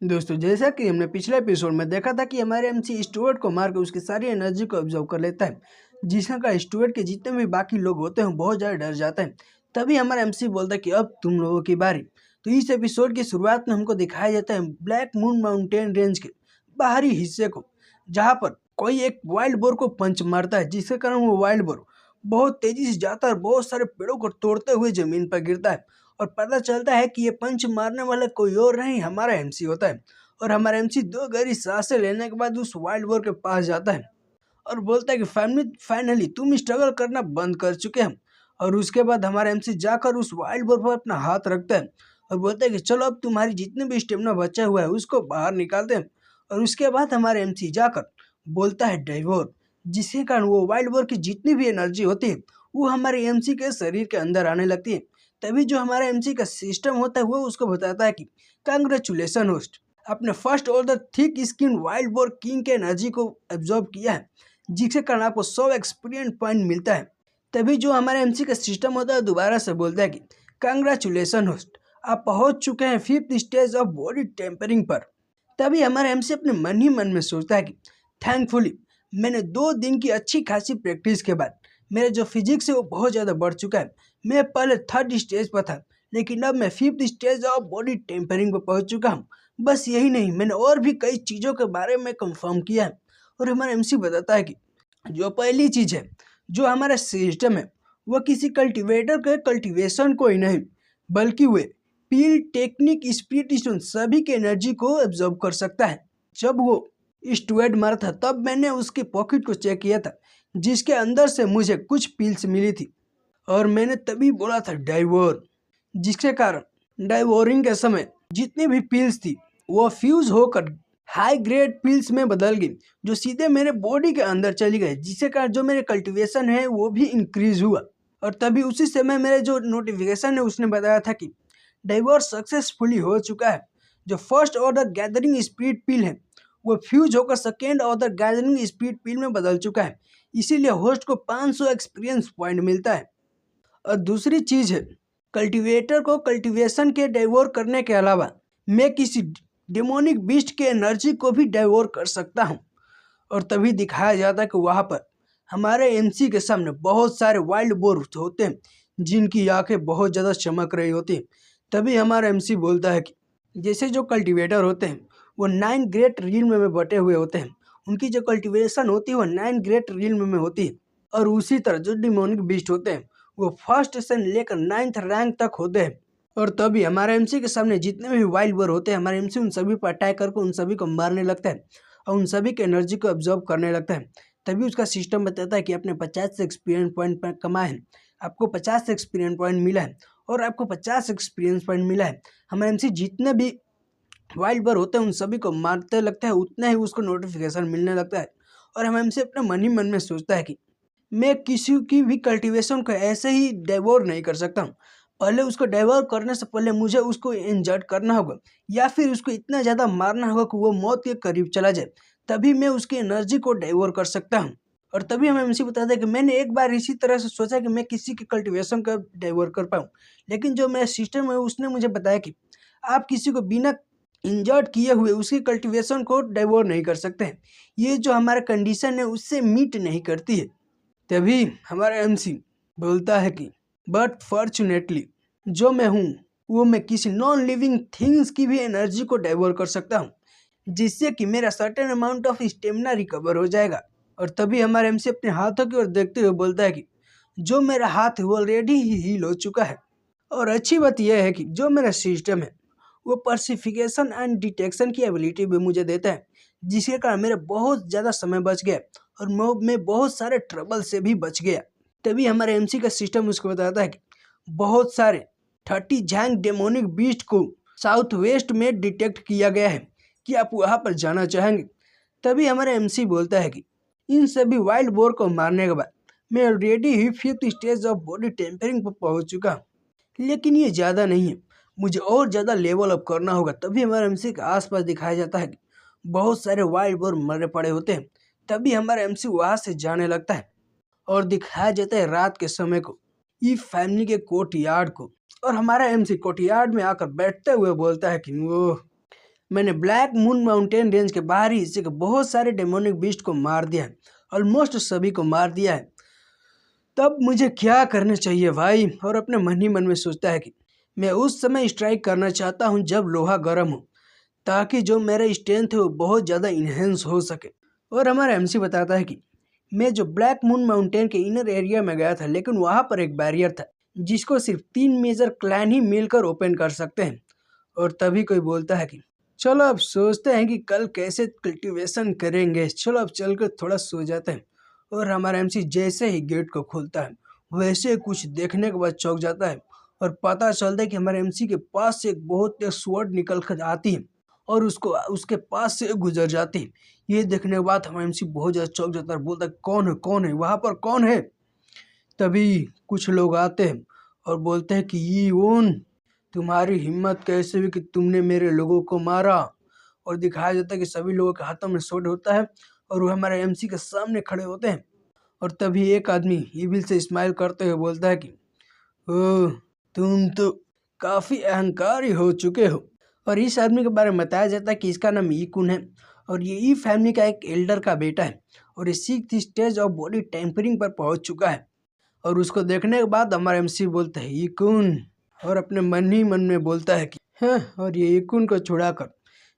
दोस्तों, जैसा कि हमने पिछले एपिसोड में देखा था कि हमारे एमसी स्टुअर्ट को मार के उसकी सारी एनर्जी को ऑब्जर्व कर लेता है, जिसका कारण स्टुअर्ट के जितने भी बाकी लोग होते हैं बहुत ज़्यादा डर जाते हैं। तभी हमारा एमसी बोलता है कि अब तुम लोगों की बारी। तो इस एपिसोड की शुरुआत में हमको दिखाया जाता है ब्लैक मून माउंटेन रेंज के बाहरी हिस्से को, जहाँ पर कोई एक वाइल्ड बोर को पंच मारता है, जिसके कारण वो वाइल्ड बोर बहुत तेजी से जाता है और बहुत सारे पेड़ों को तोड़ते हुए जमीन पर गिरता है। और पता चलता है कि ये पंच मारने वाला कोई और नहीं, हमारा एमसी होता है। और हमारा एमसी दो गहरी सांसें लेने के बाद उस वाइल्ड बोर के पास जाता है और बोलता है कि फैमिली फाइनली तुम स्ट्रगल करना बंद कर चुके हैं। और उसके बाद हमारा एमसी जाकर उस वाइल्ड बोर पर अपना हाथ रखता है और बोलता है कि चलो अब तुम्हारी जितने भी स्टेमिना बचा हुआ है उसको बाहर निकालते हैं। और उसके बाद हमारे एमसी जाकर बोलता है डाइवोर, जिसके कारण वो वाइल्ड बोर की जितनी भी एनर्जी होती है वो हमारे एमसी के शरीर के अंदर आने लगती है। तभी जो हमारा एमसी का सिस्टम होता है वो उसको बताता है कि कांग्रेचुलेसन होस्ट, आपने फर्स्ट और the thick skin wild boar king के एनर्जी को एब्जॉर्ब किया है, जिसके कारण आपको 100 एक्सपीरियंस पॉइंट मिलता है। तभी जो हमारे एमसी का सिस्टम होता है दोबारा से बोलता है कि कांग्रेचुलेसन होस्ट, आप पहुंच चुके हैं 5th stage of body tempering पर। तभी हमारा एमसी अपने मन ही मन में सोचता है कि थैंकफुली मैंने 2 दिन की अच्छी खासी प्रैक्टिस के बाद मेरा जो फिजिक्स है वो बहुत ज़्यादा बढ़ चुका है। मैं पहले 3rd स्टेज पर था, लेकिन अब मैं 5th stage of body tempering पर पहुंच चुका हूँ। बस यही नहीं, मैंने और भी कई चीज़ों के बारे में कंफर्म किया है। और हमारा एमसी बताता है कि जो पहली चीज़ है, जो हमारा सिस्टम है, वह किसी कल्टीवेटर के कल्टीवेशन को ही नहीं, बल्कि वे पील टेक्निक स्पिरिट स्टोन सभी की एनर्जी को एब्जॉर्ब कर सकता है। जब वो स्टुअर्ट मरा था तब मैंने उसके पॉकेट को चेक किया था, जिसके अंदर से मुझे कुछ पील्स मिली थी। और मैंने तभी बोला था डाइवोर, जिसके कारण डाइवोरिंग के समय जितनी भी पिल्स थी वो फ्यूज होकर हाई ग्रेड पिल्स में बदल गई, जो सीधे मेरे बॉडी के अंदर चली गई, जिसके कारण जो मेरे कल्टीवेशन है वो भी इंक्रीज हुआ। और तभी उसी समय मेरे जो नोटिफिकेशन है उसने बताया था कि डाइवोर सक्सेसफुली हो चुका है। जो फर्स्ट ऑर्डर गैदरिंग स्पीड पिल है वो फ्यूज होकर सेकेंड ऑर्डर गैदरिंग स्पीड पिल में बदल चुका है, इसीलिए होस्ट को 500 एक्सपीरियंस पॉइंट मिलता है। और दूसरी चीज़ है, कल्टीवेटर को कल्टीवेशन के डाइवोर करने के अलावा मैं किसी डेमोनिक बीस्ट के एनर्जी को भी डाइवोर कर सकता हूँ। और तभी दिखाया जाता है कि वहाँ पर हमारे एमसी के सामने बहुत सारे वाइल्ड बोर होते हैं, जिनकी आंखें बहुत ज़्यादा चमक रही होती हैं। तभी हमारा एमसी बोलता है कि जैसे जो कल्टीवेटर होते हैं वो 9 ग्रेट रिल्म में बटे हुए होते हैं, उनकी जो कल्टीवेशन होती है वो 9 ग्रेट रिल्म में होती है। और उसी तरह जो डिमोनिक बीस्ट होते हैं वो फर्स्ट से लेकर 9th रैंक तक होते हैं। और तभी हमारे एमसी के सामने जितने भी वाइल्ड बोर होते हैं, हमारे एमसी उन सभी पर अटैक करके उन सभी को मारने लगता है और उन सभी की एनर्जी को ऑब्जर्व करने लगता है। तभी उसका सिस्टम बताता है कि आपने 50 एक्सपीरियंस पॉइंट कमाए हैं, आपको 50 एक्सपीरियंस पॉइंट मिला है और आपको 50 एक्सपीरियंस पॉइंट मिला है। हमारे एमसी जितने भी वाइल्ड बोर होते हैं उन सभी को मारते लगता है, उतना ही उसको नोटिफिकेशन मिलने लगता है। और हम एमसी अपने मन ही मन में सोचता है कि मैं किसी की भी कल्टीवेशन को ऐसे ही डेवोर नहीं कर सकता हूँ। पहले उसको डेवोर करने से पहले मुझे उसको इंजर्ड करना होगा, या फिर उसको इतना ज़्यादा मारना होगा कि वो मौत के करीब चला जाए, तभी मैं उसकी एनर्जी को डेवोर कर सकता हूँ। और तभी हमें एमसी बताता है कि मैंने एक बार इसी तरह से सोचा कि मैं किसी की कल्टीवेशन का डेवोर कर पाऊँ, लेकिन जो मेरा सिस्टम है उसने मुझे बताया कि आप किसी को बिना इंजर्ड किए हुए उसकी कल्टीवेशन को डेवोर नहीं कर सकते हैं। ये जो हमारा कंडीशन है उससे मीट नहीं करती है। तभी हमारा एमसी बोलता है कि बट फॉर्चुनेटली जो मैं हूँ वो मैं किसी नॉन लिविंग थिंग्स की भी एनर्जी को डाइवर्ट कर सकता हूँ, जिससे कि मेरा certain amount of stamina recover हो जाएगा। और तभी हमारा एमसी अपने हाथों की ओर देखते हुए बोलता है कि जो मेरा हाथ है वो ऑलरेडी ही हील हो चुका है। और अच्छी बात यह है कि जो मेरा सिस्टम है वो पर्सिफिकेशन एंड डिटेक्शन की एबिलिटी भी मुझे देता है, जिसके कारण मेरा बहुत ज़्यादा समय बच गया और मैं बहुत सारे ट्रबल से भी बच गया। तभी हमारे एमसी का सिस्टम उसको बताता है कि बहुत सारे 30 झैंग डेमोनिक बीस्ट को साउथ वेस्ट में डिटेक्ट किया गया है, कि आप वहाँ पर जाना चाहेंगे। तभी हमारा एमसी बोलता है कि इन सभी वाइल्ड बोर को मारने के बाद मैं ऑलरेडी ही 5th stage of body tempering पर पहुँच चुका हूँ, लेकिन ये ज़्यादा नहीं है, मुझे और ज़्यादा लेवल अप करना होगा। तभी हमारे एमसी के आसपास दिखाया जाता है कि बहुत सारे वाइल्ड बोर मरे पड़े होते हैं। तभी हमारा एमसी वहाँ से जाने लगता है और दिखाया जाता है रात के समय को, ई फैमिली के कोर्ट यार्ड को। और हमारा एमसी कोर्ट यार्ड में आकर बैठते हुए बोलता है कि वो मैंने ब्लैक मून माउंटेन रेंज के बाहरी हिस्से के बहुत सारे डेमोनिक बीस्ट को मार दिया है, ऑलमोस्ट सभी को मार दिया है। तब मुझे क्या करना चाहिए भाई? और अपने मन ही मन में सोचता है कि मैं उस समय स्ट्राइक करना चाहता हूँ जब लोहा गर्म हो, ताकि जो मेरा स्ट्रेंथ है वो बहुत ज़्यादा इन्हेंस हो सके। और हमारा एमसी बताता है कि मैं जो ब्लैक मून माउंटेन के इनर एरिया में गया था, लेकिन वहाँ पर एक बैरियर था जिसको सिर्फ 3 मेजर क्लैन ही मिलकर ओपन कर सकते हैं। और तभी कोई बोलता है कि चलो अब सोचते हैं कि कल कैसे कल्टीवेशन करेंगे, चलो अब चलकर थोड़ा सो जाते हैं। और हमारा एमसी जैसे ही गेट को खोलता है वैसे कुछ देखने के बाद चौंक जाता है और पता चलता है कि हमारे एमसी के पास से एक बहुत तेज स्वॉर्ड निकल कर आती है और उसको उसके पास से गुजर जाती है। ये देखने के बाद हमारा एमसी बहुत ज़्यादा चौंक जाता है, बोलता है कौन है वहाँ पर, कौन है? तभी कुछ लोग आते हैं और बोलते हैं कि ये उन तुम्हारी हिम्मत कैसे हुई कि तुमने मेरे लोगों को मारा? और दिखाया जाता है कि सभी लोगों के हाथों में स्वॉर्ड होता है और वो हमारे एमसी के सामने खड़े होते हैं। और तभी एक आदमी ईविल से स्माइल करते हुए बोलता है कि ओह, तुम तो काफ़ी अहंकारी हो चुके हो। और इस आदमी के बारे में बताया जाता है कि इसका नाम ईकुन है और ये ई फैमिली का एक एल्डर का बेटा है और ये 6th stage of body tempering पर पहुंच चुका है। और उसको देखने के बाद हमारा एमसी बोलता है ईकुन, और अपने मन ही मन में बोलता है कि हाँ, और ये ईकुन को छुड़ाकर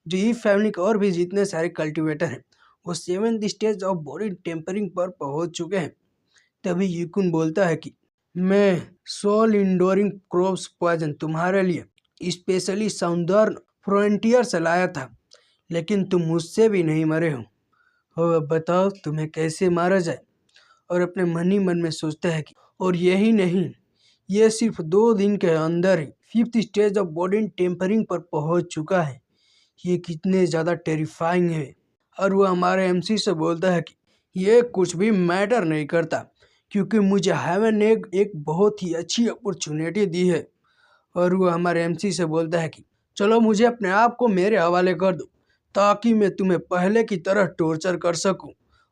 जो ई फैमिली के और भी जितने सारे कल्टिवेटर हैं वो 7th stage of body tempering पर पहुंच चुके हैं। तभी ईकुन बोलता है कि मैं सोल इंडोरिंग क्रॉप्स पॉइजन तुम्हारे लिए स्पेशली सौंदर्य फ्रंटियर से लाया था, लेकिन तुम मुझसे भी नहीं मरे हो अब बताओ तुम्हें कैसे मारा जाए? और अपने मन ही मन में सोचता है कि और यही नहीं, ये सिर्फ 2 दिन के अंदर ही 5th stage of body tempering पर पहुंच चुका है। ये कितने ज़्यादा टेरिफाइंग है। और वो हमारे एमसी से बोलता है कि ये कुछ भी मैटर नहीं करता, क्योंकि मुझे हेवन ने एक बहुत ही अच्छी अपॉर्चुनिटी दी है। और वो हमारे एमसी से बोलता है कि चलो मुझे अपने आप को मेरे हवाले कर दो ताकि मैं तुम्हें पहले की तरह टॉर्चर कर सकूं।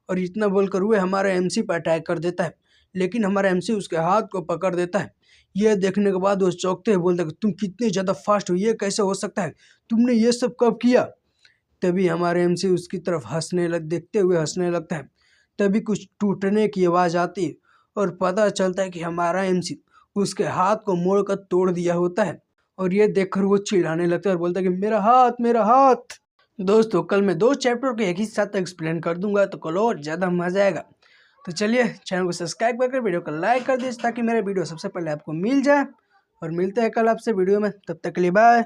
और इतना बोलकर वो हमारे एमसी पर अटैक कर देता है, लेकिन हमारा एमसी उसके हाथ को पकड़ देता है। यह देखने के बाद वो चौंकते हुए बोलता है कि तुम कितने ज़्यादा फास्ट हो, ये कैसे हो सकता है, तुमने ये सब कब किया? तभी हमारे एमसी उसकी तरफ देखते हुए हंसने लगता है। तभी कुछ टूटने की आवाज़ आती है और पता चलता है कि हमारा एमसी उसके हाथ को मोड़कर तोड़ दिया होता है। और ये देखकर वो चिल्लाने लगता है और बोलता है कि मेरा हाथ, मेरा हाथ। दोस्तों कल मैं 2 चैप्टर को एक ही साथ एक्सप्लेन कर दूंगा, तो कल और ज़्यादा मजा आएगा। तो चलिए चैनल को सब्सक्राइब करके वीडियो को लाइक कर दीजिए ताकि मेरा वीडियो सबसे पहले आपको मिल जाए। और मिलते हैं कल आपसे वीडियो में, तब तक के लिए बाय।